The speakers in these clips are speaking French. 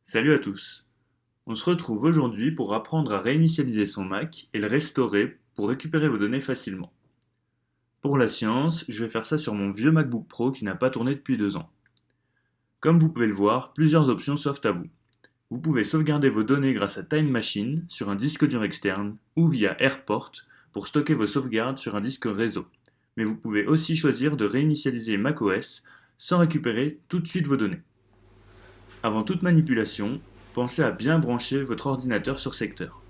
Salut à tous. On se retrouve aujourd'hui pour apprendre à réinitialiser son Mac et le restaurer pour récupérer vos données facilement. Pour la science, je vais faire ça sur mon vieux MacBook Pro qui n'a pas tourné depuis 2 ans. Comme vous pouvez le voir, plusieurs options s'offrent à vous. Vous pouvez sauvegarder vos données grâce à Time Machine sur un disque dur externe ou via AirPort pour stocker vos sauvegardes sur un disque réseau. Mais vous pouvez aussi choisir de réinitialiser macOS sans récupérer tout de suite vos données. Avant toute manipulation, pensez à bien brancher votre ordinateur sur secteur.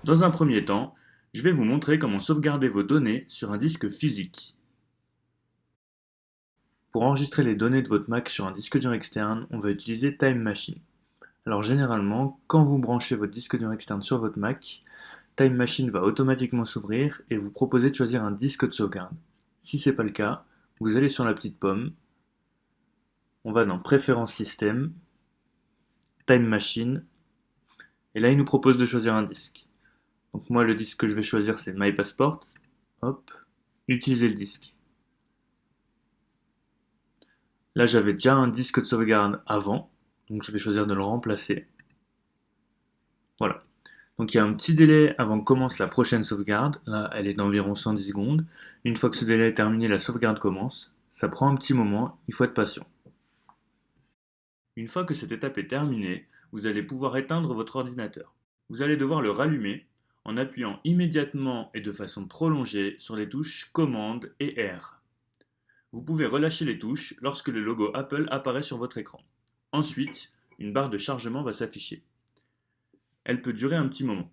Dans un premier temps, je vais vous montrer comment sauvegarder vos données sur un disque physique. Pour enregistrer les données de votre Mac sur un disque dur externe, on va utiliser Time Machine. Alors généralement, quand vous branchez votre disque dur externe sur votre Mac, Time Machine va automatiquement s'ouvrir et vous proposer de choisir un disque de sauvegarde. Si ce n'est pas le cas, vous allez sur la petite pomme, on va dans Préférences système, Time Machine, et là il nous propose de choisir un disque. Donc moi le disque que je vais choisir c'est My Passport, hop, utiliser le disque. Là j'avais déjà un disque de sauvegarde avant, donc je vais choisir de le remplacer. Voilà. Donc il y a un petit délai avant que commence la prochaine sauvegarde, là elle est d'environ 110 secondes. Une fois que ce délai est terminé, la sauvegarde commence. Ça prend un petit moment, il faut être patient. Une fois que cette étape est terminée, vous allez pouvoir éteindre votre ordinateur. Vous allez devoir le rallumer en appuyant immédiatement et de façon prolongée sur les touches Commande et R. Vous pouvez relâcher les touches lorsque le logo Apple apparaît sur votre écran. Ensuite, une barre de chargement va s'afficher. Elle peut durer un petit moment.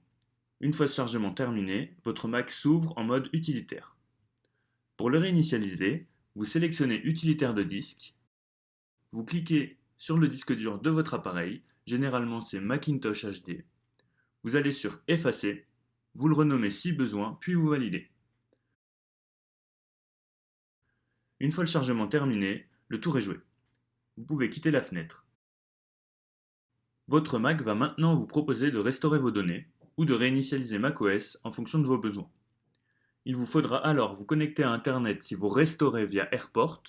Une fois ce chargement terminé, votre Mac s'ouvre en mode utilitaire. Pour le réinitialiser, vous sélectionnez Utilitaire de disque, vous cliquez sur le disque dur de votre appareil, généralement c'est Macintosh HD. Vous allez sur Effacer, vous le renommez si besoin, puis vous validez. Une fois le chargement terminé, le tour est joué. Vous pouvez quitter la fenêtre. Votre Mac va maintenant vous proposer de restaurer vos données ou de réinitialiser macOS en fonction de vos besoins. Il vous faudra alors vous connecter à Internet si vous restaurez via AirPort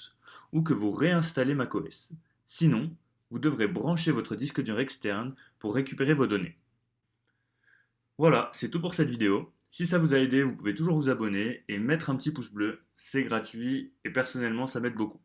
ou que vous réinstallez macOS. Sinon, vous devrez brancher votre disque dur externe pour récupérer vos données. Voilà, c'est tout pour cette vidéo. Si ça vous a aidé, vous pouvez toujours vous abonner et mettre un petit pouce bleu. C'est gratuit et personnellement, ça m'aide beaucoup.